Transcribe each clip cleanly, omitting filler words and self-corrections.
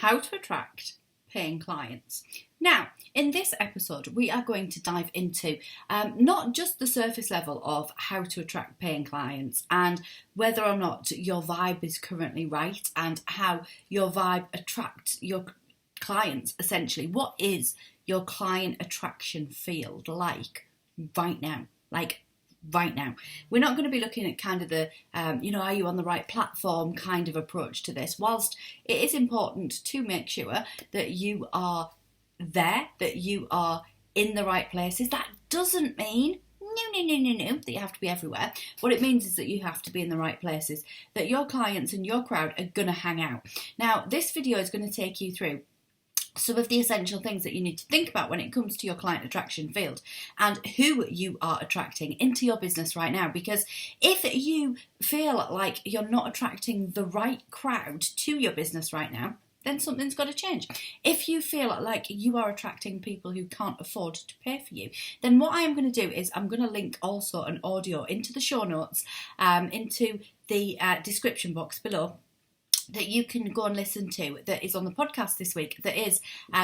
how to attract paying clients. Now, in this episode, we are going to dive into not just the surface level of how to attract paying clients and whether or not your vibe is currently right and how your vibe attracts your clients, essentially. What is your client attraction field like right now? Right now. We're not going to be looking at kind of the, are you on the right platform kind of approach to this, whilst it is important to make sure that you are there, that you are in the right places. That doesn't mean that you have to be everywhere. What it means is that you have to be in the right places, that your clients and your crowd are going to hang out. Now, this video is going to take you through some of the essential things that you need to think about when it comes to your client attraction field and who you are attracting into your business right now. Because if you feel like you're not attracting the right crowd to your business right now, then something's got to change. If you feel like you are attracting people who can't afford to pay for you, then what I am going to do is I'm going to link also an audio into the show notes, into the description box below, that you can go and listen to, that is on the podcast this week, that is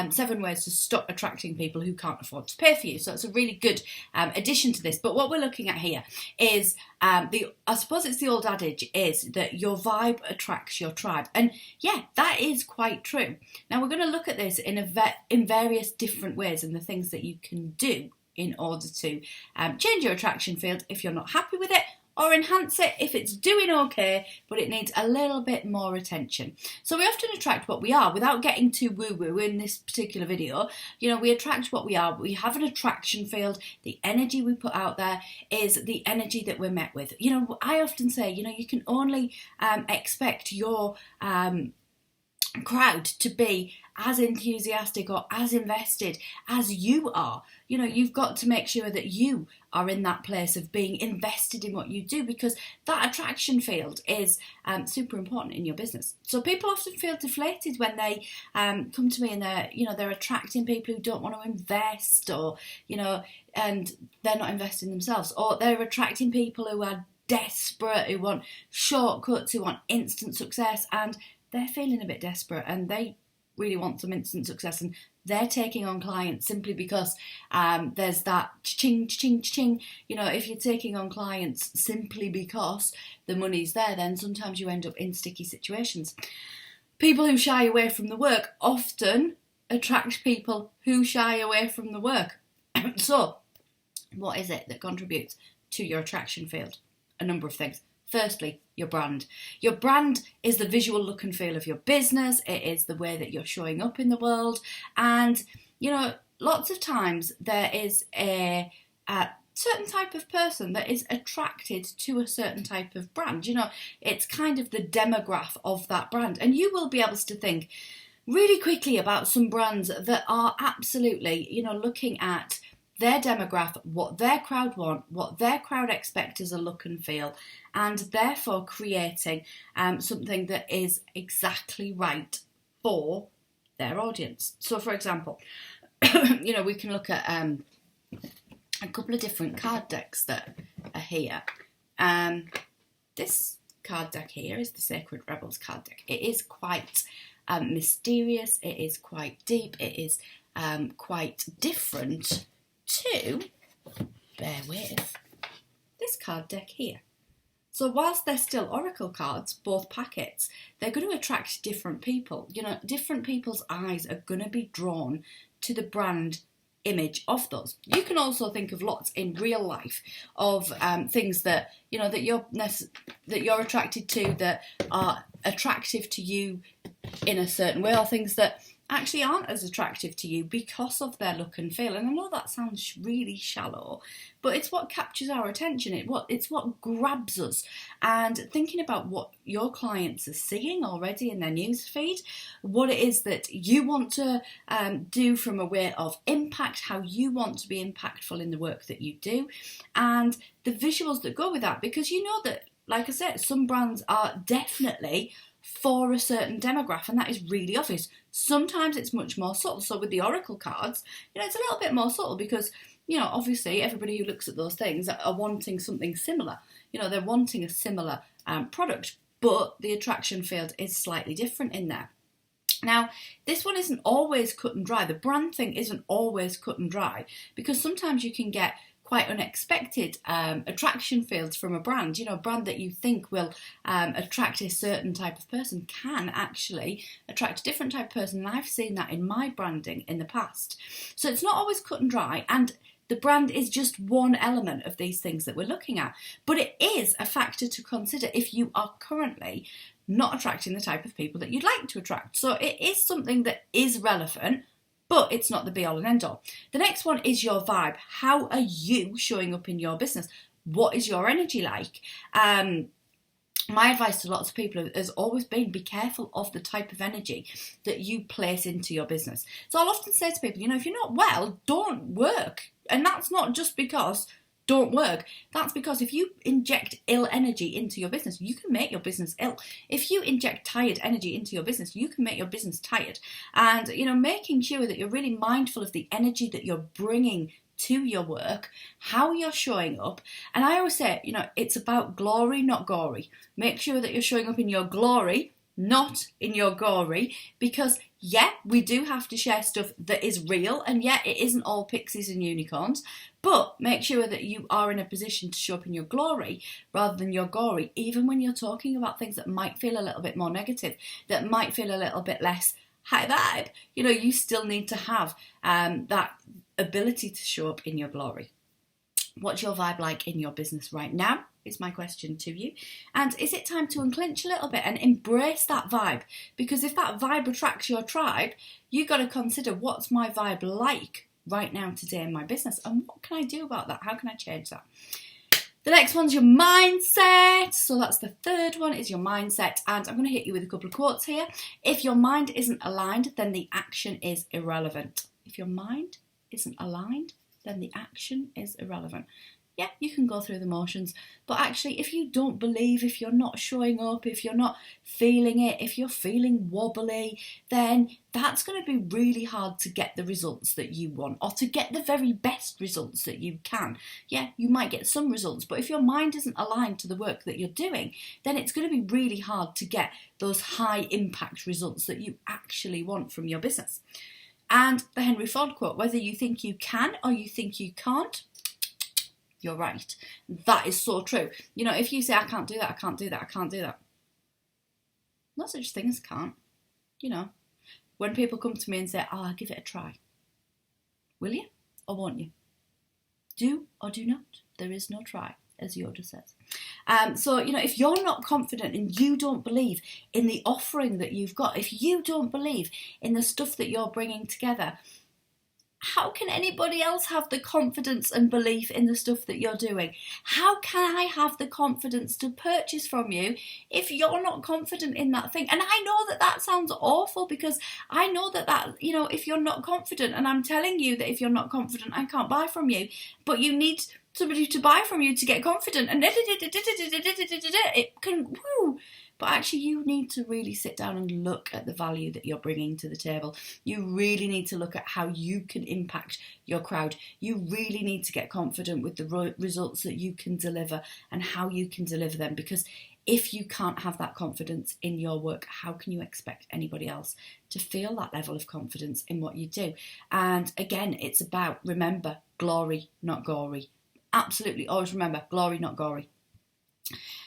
7 ways to stop attracting people who can't afford to pay for you. So it's a really good addition to this. But what we're looking at here is, I suppose it's the old adage, is that your vibe attracts your tribe. And yeah, that is quite true. Now we're going to look at this in various different ways and the things that you can do in order to change your attraction field if you're not happy with it, or enhance it if it's doing okay, but it needs a little bit more attention. So we often attract what we are without getting too woo-woo in this particular video. We attract what we are. We have an attraction field. The energy we put out there is the energy that we're met with. I often say, you can only expect your crowd to be as enthusiastic or as invested as you are. You've got to make sure that you are in that place of being invested in what you do, because that attraction field is super important in your business. So people often feel deflated when they come to me and they're attracting people who don't want to invest, or and they're not investing themselves, or they're attracting people who are desperate, who want shortcuts, who want instant success, and they're feeling a bit desperate and they really want some instant success, and they're taking on clients simply because there's that ching, ching, ching. If you're taking on clients simply because the money's there, then sometimes you end up in sticky situations. People who shy away from the work often attract people who shy away from the work. So, what is it that contributes to your attraction field? A number of things. Firstly, your brand. Your brand is the visual look and feel of your business. It is the way that you're showing up in the world. And, lots of times there is a certain type of person that is attracted to a certain type of brand. It's kind of the demographic of that brand. And you will be able to think really quickly about some brands that are absolutely, looking at their demographic, what their crowd want, what their crowd expect as a look and feel, and therefore creating something that is exactly right for their audience. So, for example, we can look at a couple of different card decks that are here. This card deck here is the Sacred Rebels card deck. It is quite mysterious, it is quite deep, it is quite different to, bear with, this card deck here. So whilst they're still oracle cards, both packets, they're going to attract different people. Different people's eyes are going to be drawn to the brand image of those. You can also think of lots in real life of things that that you're attracted to, that are attractive to you in a certain way, or things that actually aren't as attractive to you because of their look and feel. And I know that sounds really shallow, but it's what captures our attention. It's what grabs us. And thinking about what your clients are seeing already in their news feed, what it is that you want to do from a way of impact, how you want to be impactful in the work that you do, and the visuals that go with that. Because that, like I said, some brands are definitely for a certain demographic, and that is really obvious. Sometimes it's much more subtle. So with the oracle cards, it's a little bit more subtle because, obviously everybody who looks at those things are wanting something similar. They're wanting a similar product, but the attraction field is slightly different in there. Now, this one isn't always cut and dry. The brand thing isn't always cut and dry, because sometimes you can get quite unexpected attraction fields from a brand. You know, a brand that you think will attract a certain type of person can actually attract a different type of person. And I've seen that in my branding in the past. So it's not always cut and dry. And the brand is just one element of these things that we're looking at. But it is a factor to consider if you are currently not attracting the type of people that you'd like to attract. So it is something that is relevant, but it's not the be all and end all. The next one is your vibe. How are you showing up in your business? What is your energy like? My advice to lots of people has always been, be careful of the type of energy that you place into your business. So I'll often say to people, you know, if you're not well, don't work. And that's not just because don't work. That's because if you inject ill energy into your business, you can make your business ill. If you inject tired energy into your business, you can make your business tired. And, you know, making sure that you're really mindful of the energy that you're bringing to your work, how you're showing up. And I always say, you know, it's about glory, not gory. Make sure that you're showing up in your glory, not in your gory, because yeah, we do have to share stuff that is real, and yeah, it isn't all pixies and unicorns, but make sure that you are in a position to show up in your glory rather than your gory, even when you're talking about things that might feel a little bit more negative, that might feel a little bit less high vibe. You know, you still need to have that ability to show up in your glory. What's your vibe like in your business right now? Is my question to you. And is it time to unclench a little bit and embrace that vibe? Because if that vibe attracts your tribe, you got to consider, what's my vibe like right now today in my business, and what can I do about that? How can I change that? The next one's your mindset. So that's the third one, is your mindset. And I'm going to hit you with a couple of quotes here. If your mind isn't aligned, then the action is irrelevant. If your mind isn't aligned, then the action is irrelevant. Yeah, you can go through the motions, but actually if you don't believe, if you're not showing up, if you're not feeling it, if you're feeling wobbly, then that's going to be really hard to get the results that you want, or to get the very best results that you can. Yeah, you might get some results, but if your mind isn't aligned to the work that you're doing, then it's going to be really hard to get those high impact results that you actually want from your business. And the Henry Ford quote, whether you think you can or you think you can't, you're right. That is so true. You know, if you say, I can't do that, I can't do that, I can't do that. No such thing as can't. You know, when people come to me and say, oh, I'll give it a try. Will you or won't you? Do or do not. There is no try, as Yoda says. So, you know, if you're not confident and you don't believe in the offering that you've got, if you don't believe in the stuff that you're bringing together, how can anybody else have the confidence and belief in the stuff that you're doing? How can I have the confidence to purchase from you if you're not confident in that thing? And I know that that sounds awful, because I know that, you know, if you're not confident, and I'm telling you that if you're not confident, I can't buy from you, but you need somebody to buy from you to get confident, and it can, woo. But actually, you need to really sit down and look at the value that you're bringing to the table. You really need to look at how you can impact your crowd. You really need to get confident with the results that you can deliver and how you can deliver them. Because if you can't have that confidence in your work, how can you expect anybody else to feel that level of confidence in what you do? And again, it's about, remember, glory, not gory. Absolutely, always remember, glory, not gory.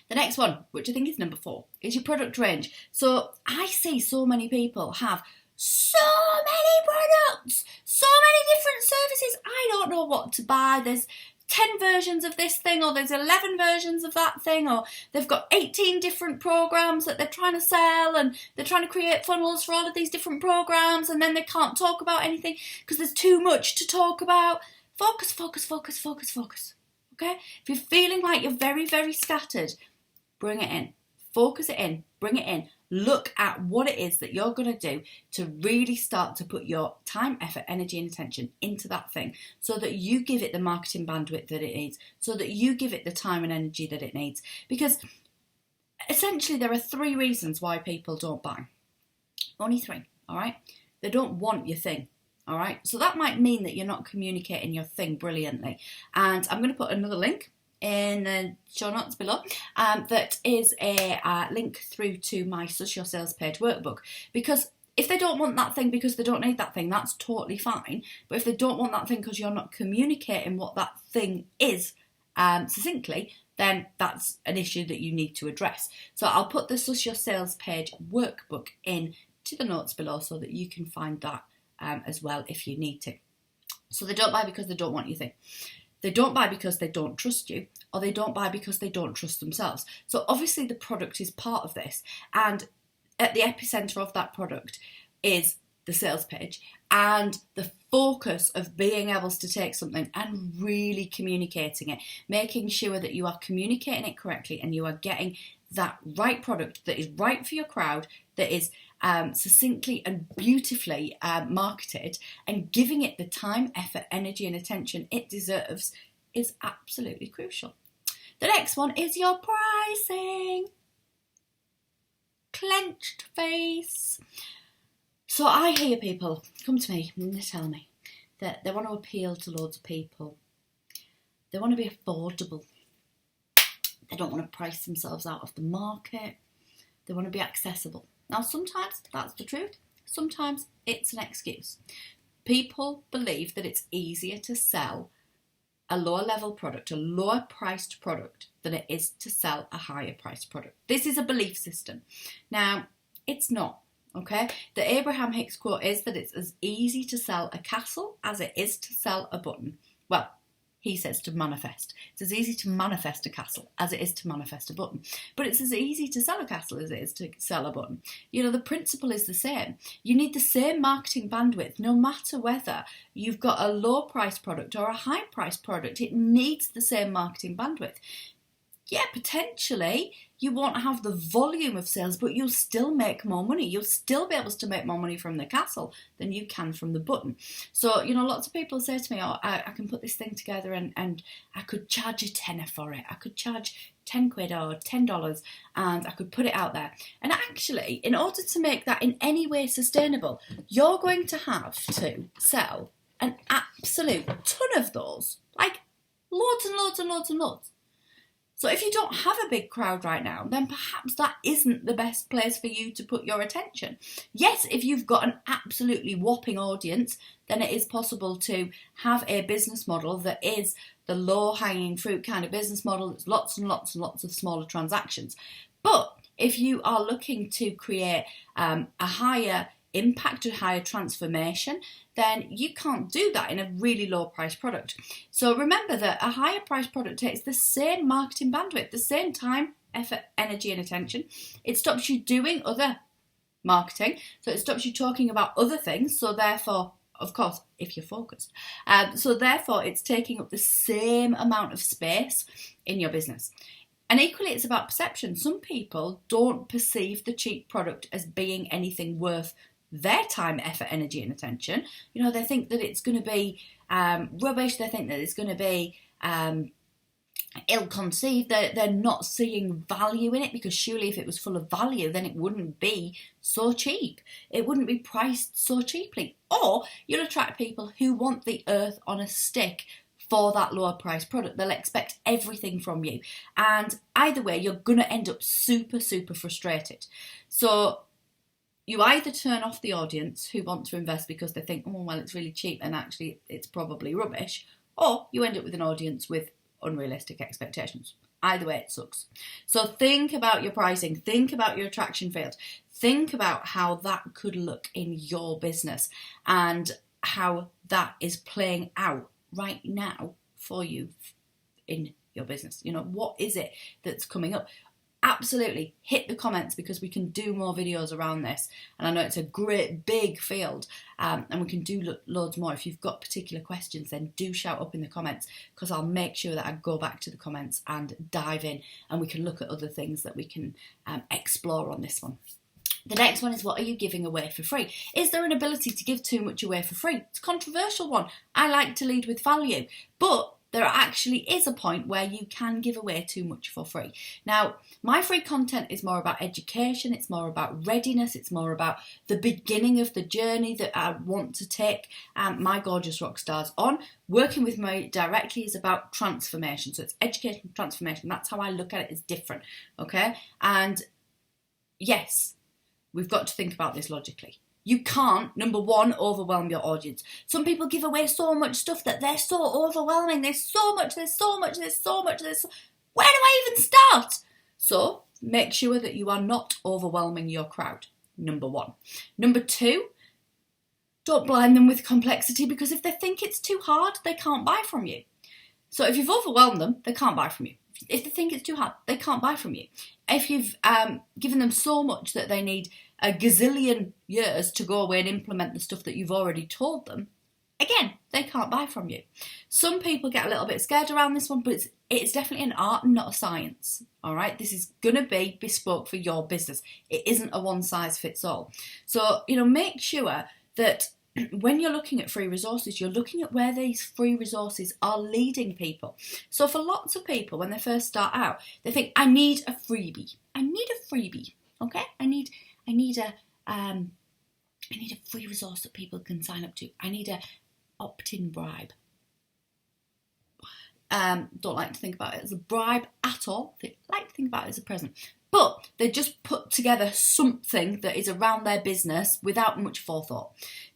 The next one, which I think is number 4, is your product range. So I see so many people have so many products, so many different services. I don't know what to buy. There's 10 versions of this thing, or there's 11 versions of that thing, or they've got 18 different programs that they're trying to sell, and they're trying to create funnels for all of these different programs, and then they can't talk about anything because there's too much to talk about. Focus, focus, focus, focus, focus. Okay? If you're feeling like you're very, very scattered, bring it in. Focus it in. Bring it in. Look at what it is that you're going to do to really start to put your time, effort, energy and attention into that thing, so that you give it the marketing bandwidth that it needs, so that you give it the time and energy that it needs. Because essentially there are 3 reasons why people don't buy. Only 3, all right? They don't want your thing. All right, so that might mean that you're not communicating your thing brilliantly. And I'm going to put another link in the show notes below. That is a link through to my Suss Your Sales Page workbook. Because If they don't want that thing because they don't need that thing, that's totally fine. But if they don't want that thing because you're not communicating what that thing is succinctly, then that's an issue that you need to address. So I'll put the Suss Your Sales Page workbook in to the notes below so that you can find that as well if you need to. So they don't buy because they don't want your thing. They don't buy because they don't trust you, or they don't buy because they don't trust themselves. So obviously the product is part of this, and at the epicenter of that product is the sales page and the focus of being able to take something and really communicating it, making sure that you are communicating it correctly and you are getting that right product that is right for your crowd, that is succinctly and beautifully marketed, and giving it the time, effort, energy and attention it deserves is absolutely crucial. The next one is your pricing. Clenched face. So I hear people come to me and they tell me that they want to appeal to loads of people. They want to be affordable. They don't want to price themselves out of the market. They want to be accessible. Now, sometimes that's the truth. Sometimes it's an excuse. People believe that it's easier to sell a lower level product, a lower priced product, than it is to sell a higher priced product. This is a belief system. Now, it's not, okay? The Abraham Hicks quote is that it's as easy to sell a castle as it is to sell a button. Well, he says to manifest. It's as easy to manifest a castle as it is to manifest a button. But it's as easy to sell a castle as it is to sell a button. You know, the principle is the same. You need the same marketing bandwidth no matter whether you've got a low price product or a high price product. It needs the same marketing bandwidth. Yeah, potentially you won't have the volume of sales, but you'll still make more money. You'll still be able to make more money from the castle than you can from the button. So, you know, lots of people say to me, oh, I can put this thing together and I could charge a tenner for it. I could charge 10 quid or $10 and I could put it out there. And actually, in order to make that in any way sustainable, you're going to have to sell an absolute ton of those, like loads and loads and loads and loads. So if you don't have a big crowd right now, then perhaps that isn't the best place for you to put your attention. Yes, if you've got an absolutely whopping audience, then it is possible to have a business model that is the low-hanging fruit kind of business model. That's lots and lots and lots of smaller transactions. But if you are looking to create a higher impact, a higher transformation, then you can't do that in a really low price product. So remember that a higher price product takes the same marketing bandwidth, the same time, effort, energy and attention. It stops you doing other marketing, so it stops you talking about other things, so therefore, of course, if you're focused. So therefore, it's taking up the same amount of space in your business. And equally, it's about perception. Some people don't perceive the cheap product as being anything worth their time, effort, energy and attention. You know, they think that it's going to be rubbish. They think that it's going to be ill-conceived. They're not seeing value in it, because surely if it was full of value, then it wouldn't be so cheap. It wouldn't be priced so cheaply. Or you'll attract people who want the earth on a stick for that lower price product. They'll expect everything from you. And either way, you're going to end up super, super frustrated. So you either turn off the audience who want to invest because they think, oh, well, it's really cheap and actually it's probably rubbish, or you end up with an audience with unrealistic expectations. Either way, it sucks. So think about your pricing, think about your attraction field, think about how that could look in your business and how that is playing out right now for you in your business. You know, what is it that's coming up? Absolutely hit the comments, because we can do more videos around this, and I know it's a great big field, and we can do loads more. If you've got particular questions, then do shout up in the comments, because I'll make sure that I go back to the comments and dive in, and we can look at other things that we can explore on this one. The next one is, what are you giving away for free? Is there an ability to give too much away for free? It's a controversial one. I like to lead with value, but there actually is a point where you can give away too much for free. Now, my free content is more about education, it's more about readiness, it's more about the beginning of the journey that I want to take my gorgeous rock stars on. Working with me directly is about transformation. So it's education, transformation. That's how I look at it. It's different, okay? And yes, we've got to think about this logically. You can't, number one, overwhelm your audience. Some people give away so much stuff that they're so overwhelming. There's so much. Where do I even start? So make sure that you are not overwhelming your crowd, number one. Number two, don't blind them with complexity, because if they think it's too hard, they can't buy from you. So if you've overwhelmed them, they can't buy from you. If they think it's too hard, they can't buy from you. If you've given them so much that they need a gazillion years to go away and implement the stuff that you've already told them, again, they can't buy from you. Some people get a little bit scared around this one, but it's definitely an art and not a science. All right, this is going to be bespoke for your business. It isn't a one size fits all. So, make sure that when you're looking at free resources, you're looking at where these free resources are leading people. So for lots of people, when they first start out, they think, I need a freebie. Okay? I need a free resource that people can sign up to. I need a opt-in bribe. Don't like to think about it as a bribe at all. They like to think about it as a present. But they just put together something that is around their business without much forethought.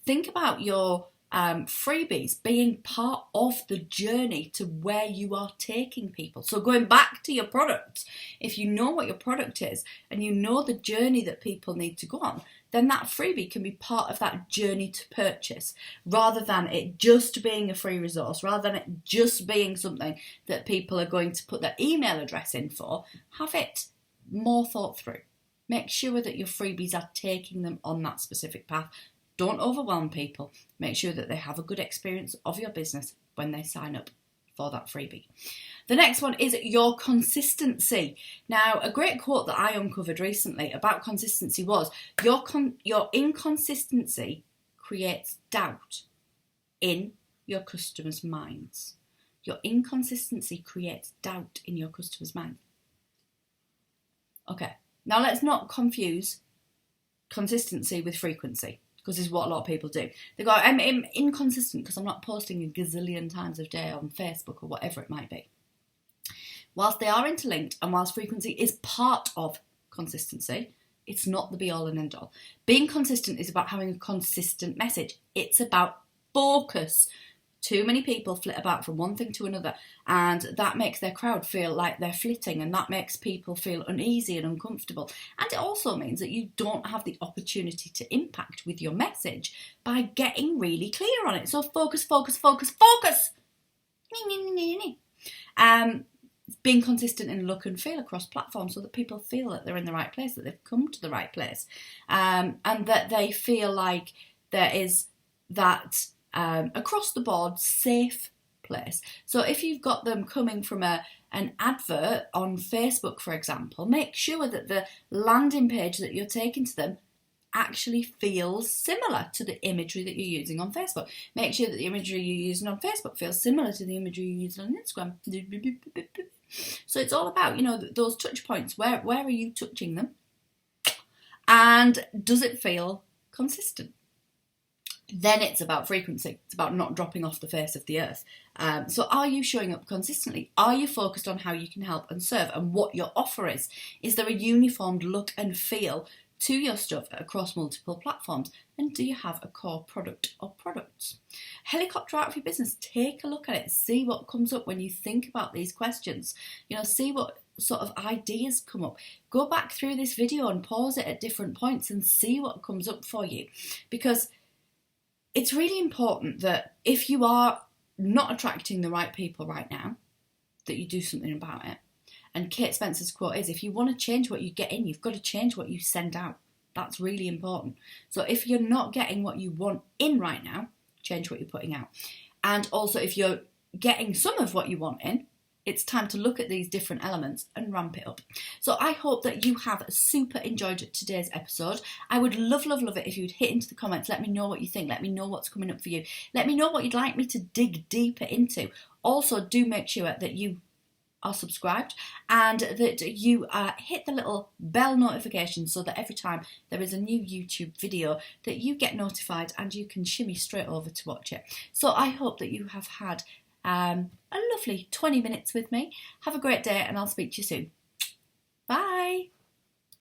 Think about your freebies being part of the journey to where you are taking people. So going back to your product, if you know what your product is and you know the journey that people need to go on, then that freebie can be part of that journey to purchase, rather than it just being a free resource, rather than it just being something that people are going to put their email address in for. Have it more thought through. Make sure that your freebies are taking them on that specific path. Don't overwhelm people. Make sure that they have a good experience of your business when they sign up for that freebie. The next one is your consistency. Now, a great quote that I uncovered recently about consistency was, your inconsistency creates doubt in your customers' minds. Your inconsistency creates doubt in your customers' minds. Okay, now let's not confuse consistency with frequency, because this is what a lot of people do. They go, I'm inconsistent because I'm not posting a gazillion times a day on Facebook or whatever it might be. Whilst they are interlinked, and whilst frequency is part of consistency, it's not the be all and end all. Being consistent is about having a consistent message. It's about focus. Too many people flit about from one thing to another, and that makes their crowd feel like they're flitting, and that makes people feel uneasy and uncomfortable. And it also means that you don't have the opportunity to impact with your message by getting really clear on it. So focus, focus, focus, focus. Being consistent in look and feel across platforms, so that people feel that they're in the right place, that they've come to the right place, and that they feel like there is that across the board safe place. So if you've got them coming from an advert on Facebook, for example, make sure that the landing page that you're taking to them actually feels similar to the imagery that you're using on Facebook. Make sure that the imagery you're using on Facebook feels similar to the imagery you're using on Instagram. So it's all about, those touch points. Where are you touching them? And does it feel consistent? Then it's about frequency. It's about not dropping off the face of the earth. So are you showing up consistently? Are you focused on how you can help and serve and what your offer is? Is there a uniformed look and feel to your stuff across multiple platforms? And do you have a core product or products? Helicopter out of your business. Take a look at it. See what comes up when you think about these questions. See what sort of ideas come up. Go back through this video and pause it at different points and see what comes up for you. Because it's really important that if you are not attracting the right people right now, that you do something about it. And Kate Spencer's quote is, if you want to change what you get in, you've got to change what you send out. That's really important. So if you're not getting what you want in right now, change what you're putting out. And also if you're getting some of what you want in, it's time to look at these different elements and ramp it up. So I hope that you have super enjoyed today's episode. I would love, love, love it if you'd hit into the comments. Let me know what you think. Let me know what's coming up for you. Let me know what you'd like me to dig deeper into. Also, do make sure that you are subscribed and that you hit the little bell notification so that every time there is a new YouTube video that you get notified and you can shimmy straight over to watch it. So I hope that you have had a lovely 20 minutes with me. Have a great day and I'll speak to you soon. Bye.